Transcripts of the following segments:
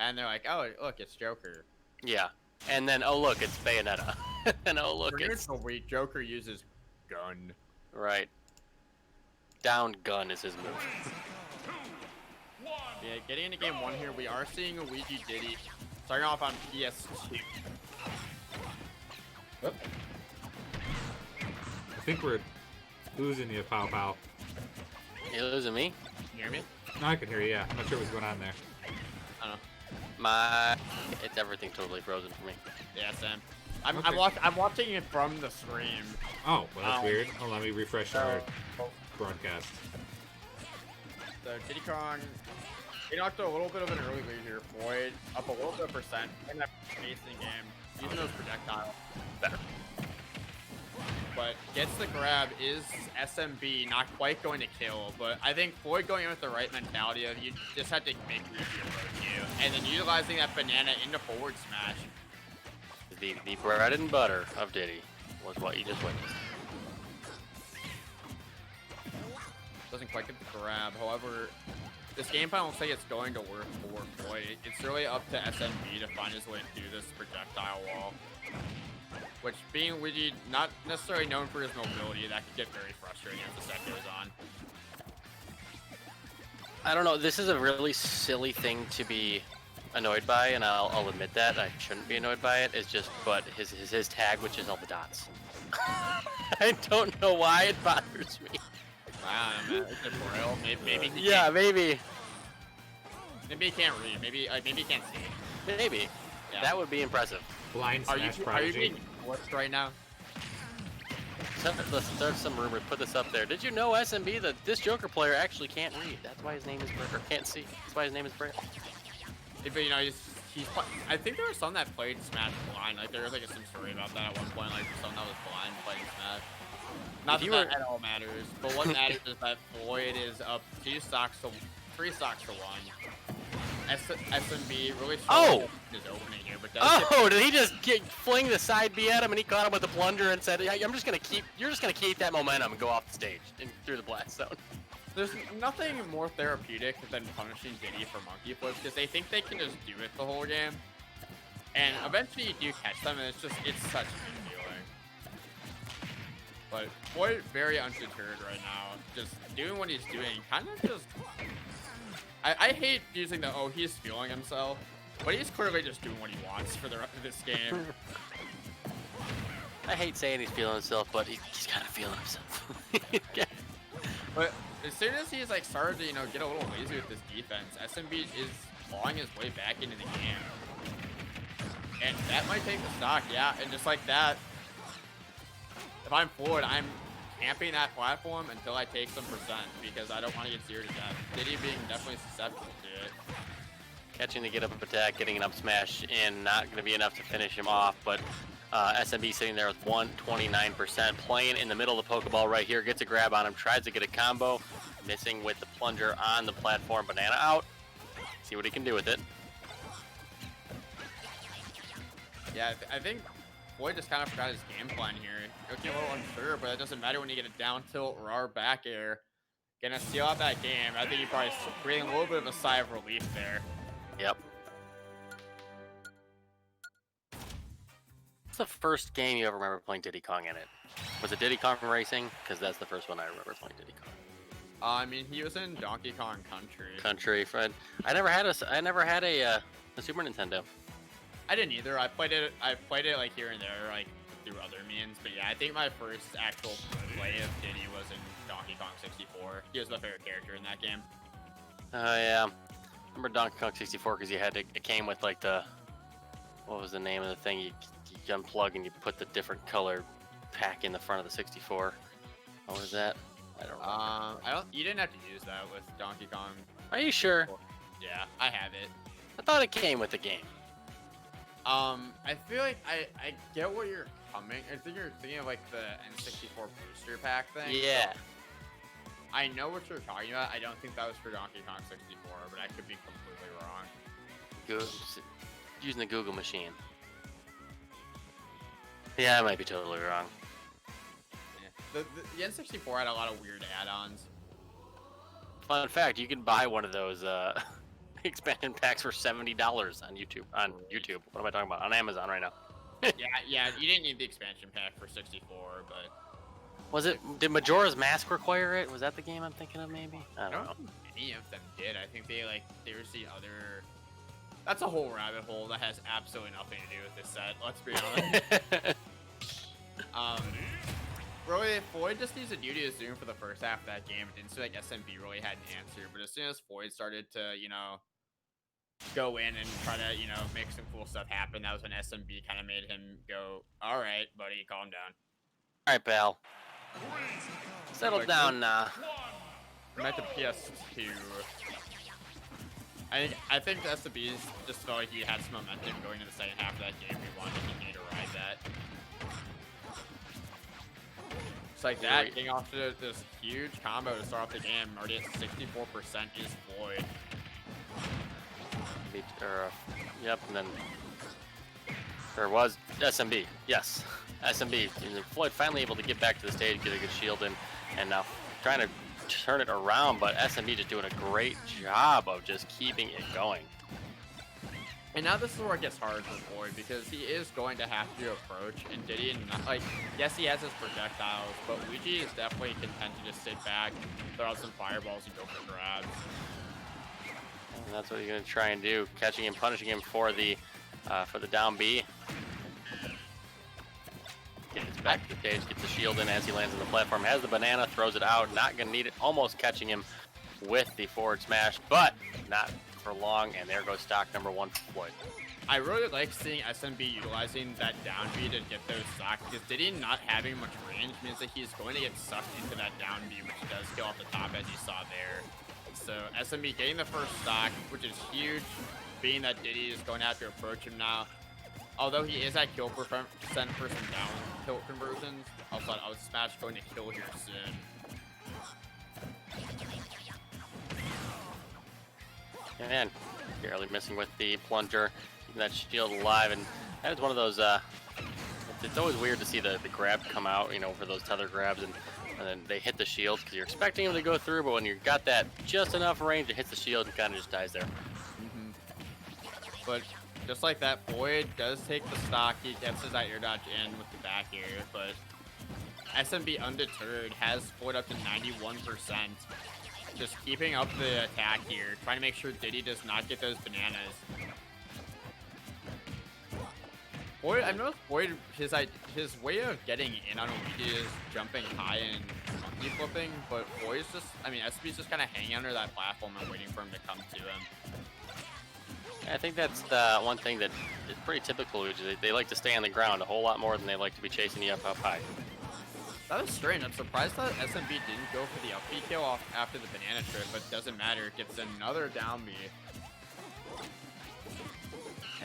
and they're like, oh, look, it's Joker. Yeah, and then oh look, it's Bayonetta, and oh look, it's Joker uses gun. Right. Down gun is his move. Yeah, getting into game 1 here, we are seeing Luigi Diddy starting off on PS2. Oh. I think we're losing you, Pow Pow. You losing me? Can you hear me? No, I can hear you, yeah. I'm not sure what's going on there. I don't know. It's everything totally frozen for me. Yeah, Sam. I'm watching it from the stream. Oh, well, that's weird. Hold on, let me refresh our broadcast. So, Diddy Kong, he knocked a little bit of an early lead here. Floyd up a little bit of percent in that spacing game, using those projectiles. Better. But gets the grab, is SMB, not quite going to kill, but I think Floyd going in with the right mentality of you just have to make Luigi approach you, and then utilizing that banana into forward smash. The bread and butter of Diddy was what you just witnessed. Doesn't quite get the grab, however, this game plan looks like it's going to work for Floyd. It's really up to SMB to find his way through this projectile wall. Which, being Luigi, not necessarily known for his mobility, that could get very frustrating as the set goes on. I don't know, this is a really silly thing to be annoyed by, and I'll admit that. I shouldn't be annoyed by it. It's just, but his tag, which is all the dots. I don't know why it bothers me. Wow, man, it's a braille. Maybe yeah, maybe. Maybe he can't read. Maybe he can't see. Maybe. Yeah. That would be impressive. Blind Smash Prodigy. Are you being glitched right now? Let's start some rumors. Put this up there. Did you know, SMB, that this Joker player actually can't read? That's why his name is or can't see. That's why his name is Braille. But you know, he's I think there was some that played Smash blind. Like there was like some story about that at one point. Like someone that was blind playing Smash. Not that at all matters, but what matters is that Floyd is up 3 stocks to 1. SMB really his opening here, but did he just fling the side B at him and he caught him with the plunger and said, "You're just gonna keep that momentum and go off the stage and through the blast zone." There's nothing more therapeutic than punishing Diddy for monkey flips because they think they can just do it the whole game, and eventually you do catch them, and it's such a good feeling. But Floyd very undeterred right now, just doing what he's doing, kind of just. I hate using the he's feeling himself, but he's clearly just doing what he wants for the rest of this game. I hate saying he's feeling himself, but he's kind of feeling himself. But as soon as he's like started to get a little lazy with this defense, SMB is clawing his way back into the game, and that might take the stock, yeah. And just like that, if I'm Floyd, I'm camping that platform until I take some percent because I don't want to get zeroed to death. Diddy being definitely susceptible to it. Catching the get up attack, getting an up smash in, not going to be enough to finish him off, but SMB sitting there with 129%, playing in the middle of the Pokeball right here, gets a grab on him, tries to get a combo, missing with the plunger on the platform, banana out, see what he can do with it. Yeah, I think Floyd just kind of forgot his game plan here. Looking a little unsure, but it doesn't matter when you get a down tilt RAR back air. Gonna steal out that game. I think he probably breathing a little bit of a sigh of relief there. Yep. What's the first game you ever remember playing Diddy Kong in it? Was it Diddy Kong Racing? Because that's the first one I remember playing Diddy Kong. I mean, he was in Donkey Kong Country. Fred. I never had a Super Nintendo. I didn't either. I played it like here and there, like through other means. But yeah, I think my first actual play of Diddy was in Donkey Kong 64. He was my favorite character in that game. Oh yeah, I remember Donkey Kong 64 because it came with like what was the name of the thing? You unplug and you put the different color pack in the front of the 64. What was that? I don't know. You didn't have to use that with Donkey Kong. Are you sure? Yeah, I have it. I thought it came with the game. I feel like I get where you're coming. I think you're thinking of like the N64 booster pack thing. Yeah. I know what you're talking about. I don't think that was for Donkey Kong 64, but I could be completely wrong. Using the Google machine. Yeah, I might be totally wrong. Yeah. The N64 had a lot of weird add-ons. Fun fact, you can buy one of those expansion packs for $70 on YouTube. On YouTube. What am I talking about? On Amazon right now. yeah, you didn't need the expansion pack for 64, but Was it? Did Majora's Mask require it? Was that the game I'm thinking of? Maybe. I I don't know. don't think any of them did. I think there's the other. That's a whole rabbit hole that has absolutely nothing to do with this set. Let's be honest. Really, Floyd just needs to do his Zoom for the first half of that game. It didn't seem like SMB really had an answer, but as soon as Floyd started to, go in and try to, make some cool stuff happen, that was when SMB kind of made him go, all right, buddy, calm down. All right, pal. Settle down now. Back to PS2. I think the SMB just felt like he had some momentum going into the second half of that game. He wanted to continue to ride that. Just like that, getting off to this huge combo to start off the game. Already at 64% is Floyd. Yep, and then there was SMB. Yes, SMB. And Floyd finally able to get back to the stage, get a good shield in, and now trying to turn it around, but SMB just doing a great job of just keeping it going. And now this is where it gets hard for Floyd, because he is going to have to approach, and Diddy, yes, he has his projectiles, but Luigi is definitely content to just sit back, throw out some fireballs, and go for grabs. And that's what he's going to try and do, catching him, punishing him for the down B. Gets back to the stage, gets the shield in as he lands on the platform, has the banana, throws it out, not going to need it, almost catching him with the forward smash, but not for long, and there goes stock number 1 for Floyd. I really like seeing SMB utilizing that down B to get those stocks, because Diddy not having much range means that he's going to get sucked into that down B, which does kill off the top as you saw there. So SMB getting the first stock, which is huge, being that Diddy is going to have to approach him now. Although he is at kill percent for some down kill conversions, I thought I was Smash going to kill here soon. And barely missing with the plunger, keeping that shield alive, and that is one of those, it's always weird to see the grab come out, for those tether grabs, and then they hit the shield, because you're expecting them to go through, but when you've got that just enough range, it hits the shield and kind of just dies there. But just like that, Floyd does take the stock, he gets his air dodge in with the back air, but SMB undeterred has Floyd up to 91%. Just keeping up the attack here, trying to make sure Diddy does not get those bananas. Floyd, I've noticed Floyd, his way of getting in on Luigi is jumping high and monkey flipping, but Floyd's just, SB's just kind of hanging under that platform and waiting for him to come to him. I think that's the one thing that is pretty typical Luigi. They like to stay on the ground a whole lot more than they like to be chasing you up high. That is strange. I'm surprised that SMB didn't go for the up B kill off after the banana trip, but doesn't matter. It gets another down B.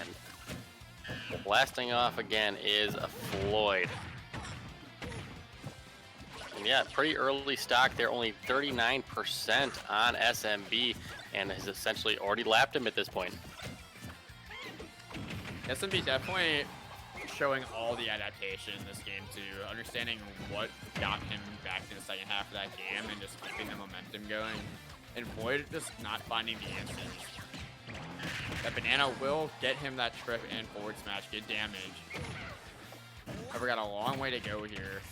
And blasting off again is a Floyd. And yeah, pretty early stock there, only 39% on SMB, and has essentially already lapped him at this point. SMB definitely showing all the adaptation in this game too, understanding what got him back in the second half of that game and just keeping the momentum going. And Floyd just not finding the answers. That banana will get him that trip and forward smash, get damage. However, got a long way to go here.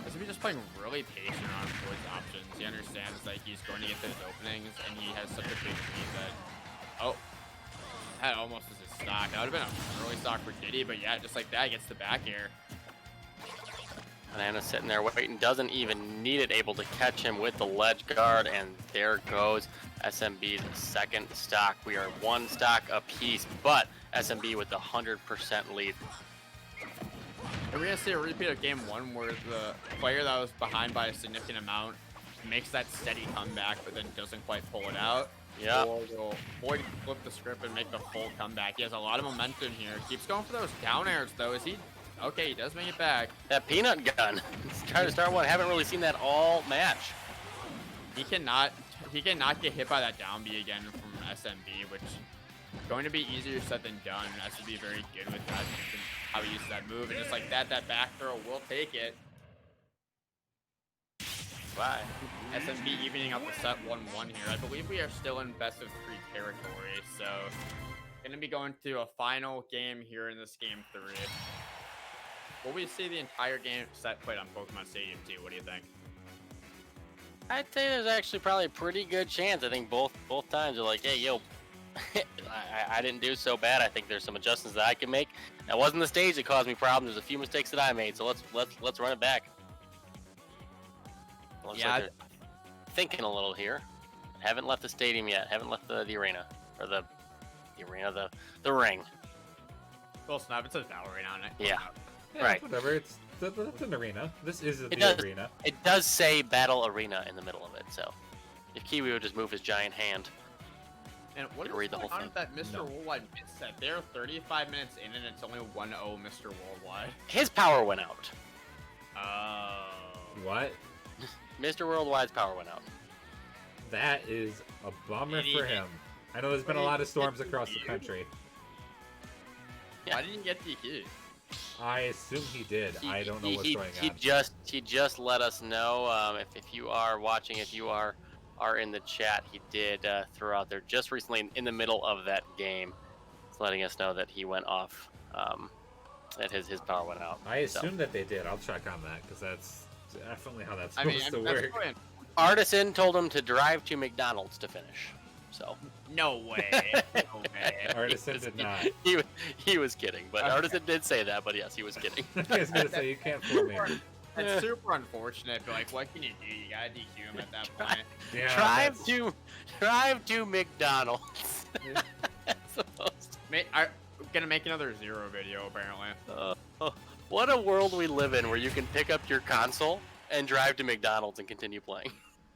SMB just playing really patient on Floyd's options. He understands that he's going to get those openings, and he has such a big lead that, oh, that almost was his stock. That would have been an early stock for Diddy, but yeah, just like that, he gets the back air. Banana sitting there waiting, doesn't even need it, able to catch him with the ledge guard, and there goes SMB's second stock. We are 1 stock apiece, but SMB with the 100% lead. And we're going to see a repeat of game 1 where the player that was behind by a significant amount makes that steady comeback, but then doesn't quite pull it out. Yeah. Or will Floyd flip the script and make the full comeback. He has a lot of momentum here. Keeps going for those down airs, though. Is he? Okay, he does make it back. That peanut gun. He's trying to start one. Haven't really seen that all match. He cannot get hit by that down B again from SMB, which is going to be easier said than done. SMB very good with that, how he uses that move. And just like that, that back throw will take it. Bye. SMB evening out the set 1-1 here. I believe we are still in best of 3 territory, so gonna be going to a final game here in this game 3. Will we see the entire game set played on Pokemon Stadium too? What do you think? I'd say there's actually probably a pretty good chance. I think both times are like, hey, yo, I didn't do so bad. I think there's some adjustments that I can make. That wasn't the stage that caused me problems. There's a few mistakes that I made, so let's run it back. Looks like they're thinking a little here. Haven't left the stadium yet. Haven't left the arena or the ring. Well, snap, it says Valorant on it. Yeah. Yeah, Right. Whatever. It's an arena. This is the does. arena. It does say Battle Arena in the middle of it, so if Kiwi would just move his giant hand. And what is read the going whole on with that Mr. Worldwide set? They're 35 minutes in and it's only 1-0 Mr. Worldwide. His power went out. Oh. What? Mr. Worldwide's power went out. That is a bummer for him. I know there's been a lot of storms across the country. Yeah. Why didn't you get DQ'd? I assume he did. I don't know what's going on. He just let us know. If you are watching, if you are in the chat, he did throw out there just recently in the middle of that game. It's letting us know that he went off. That his power went out. I assume that they did. I'll check on that because that's definitely how that's I supposed mean, to that's work. brilliant. Artisan told him to drive to McDonald's to finish. So No way. No way. Artisan did not. He was kidding, but Okay. Artisan did say that. But yes, he was kidding. I was gonna say you can't fool me. It's super unfortunate, but like, what can you do? You gotta DQ him at that point. Yeah, drive to McDonald's. Yeah. That's the most- I'm gonna make another Zero video apparently. What a world we live in, where you can pick up your console and drive to McDonald's and continue playing.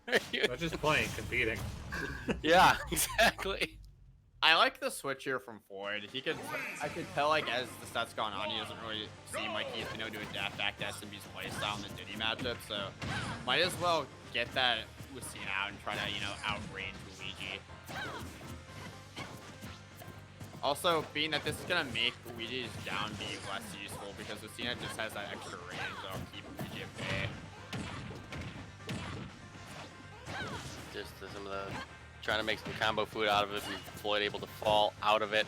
Not just playing, competing. Yeah, exactly. I like the switch here from Floyd. I could tell like as the stats gone on, he doesn't really seem like he's been able to adapt back to SMB's playstyle in the Diddy matchup. So might as well get that Lucina out and try to outrange Luigi. Also, being that this is gonna make Luigi's down B less useful because Lucina just has that extra range that'll keep Luigi at bay. Just some of the trying to make some combo food out of it, and Floyd able to fall out of it.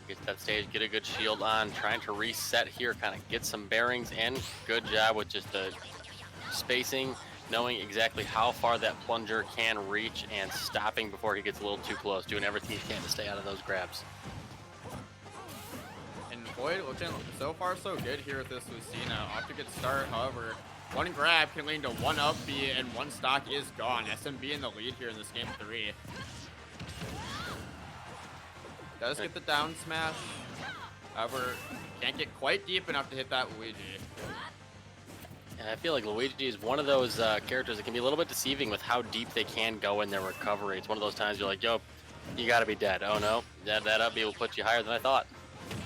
Get that stage, get a good shield on, trying to reset here, kind of get some bearings, and good job with just the spacing, knowing exactly how far that plunger can reach and stopping before he gets a little too close, doing everything he can to stay out of those grabs. And Floyd looking so far so good here with this Lucina. Off to a good start, however, one grab can lead to one up B and one stock is gone. SMB in the lead here in this game 3. Does get the down smash. However, can't get quite deep enough to hit that Luigi. And I feel like Luigi is one of those characters that can be a little bit deceiving with how deep they can go in their recovery. It's one of those times you're like, yo, you gotta be dead. Oh no, that up B will put you higher than I thought.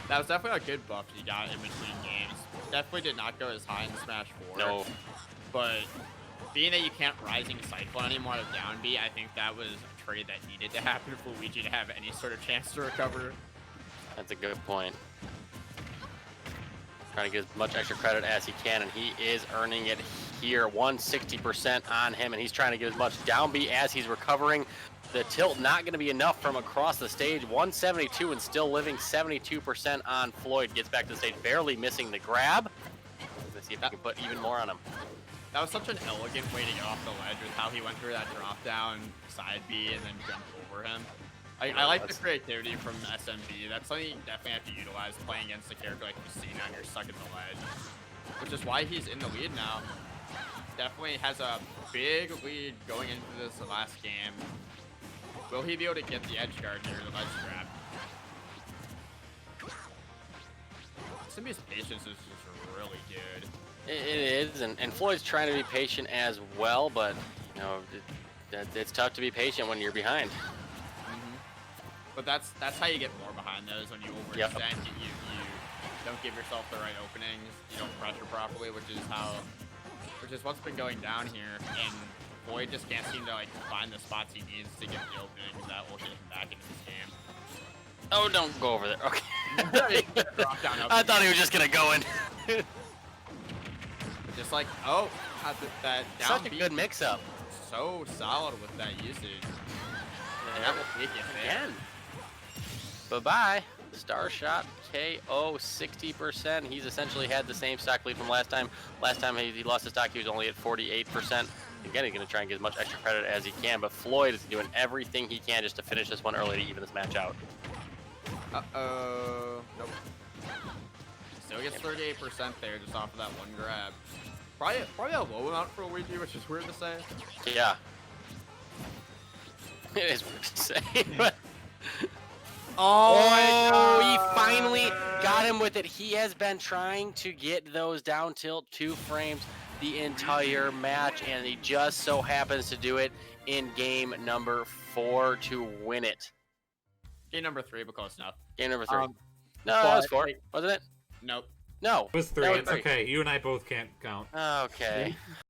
That was definitely a good buff he got in between games. Definitely did not go as high in Smash 4. No. But being that you can't Rising Cyclone anymore out of down B, I think that was a trade that needed to happen for Luigi to have any sort of chance to recover. That's a good point. Trying to get as much extra credit as he can, and he is earning it here. 160% on him, and he's trying to get as much down B as he's recovering. The tilt not going to be enough from across the stage. 172 and still living 72% on Floyd. Gets back to the stage, barely missing the grab. Let's see if he can put even more on him. That was such an elegant way to get off the ledge with how he went through that drop down side B and then jumped over him. I like the creativity from SMB. That's something you definitely have to utilize playing against a character like Lucina and you're stuck at the ledge. Which is why he's in the lead now. Definitely has a big lead going into this last game. Will he be able to get the edge guard here, the ledge grab? SMB's patience is just really good. It is, and Floyd's trying to be patient as well, but you know, it's tough to be patient when you're behind. But that's how you get more behind those when you overextend. Yep. You don't give yourself the right openings. You don't pressure properly, which is what's been going down here. And Floyd just can't seem to like find the spots he needs to get the openings that will get him back into this game. Oh, don't go over there. Okay. Drop down up I thought he was just gonna go in. Just like, oh, That down Such a B good mix-up. so solid with that usage. And that will take it there. Again. Bye-bye. Star shot KO 60%. He's essentially had the same stock lead from last time. Last time he lost his stock, he was only at 48%. Again, he's going to try and get as much extra credit as he can, but Floyd is doing everything he can just to finish this one early to even this match out. Uh-oh. Nope. Still gets 38% there just off of that one grab. Probably a low amount for Luigi, which is weird to say. Yeah. It is weird to say, but... Oh, he finally got him with it. He has been trying to get those down tilt 2 frames the entire match, and he just so happens to do it in game number 4 to win it. Game number 3, but close enough. Game number 3. No, that was 4, wasn't it? Nope. No. It was 3. That was It's 3. okay. You and I both can't count. Okay.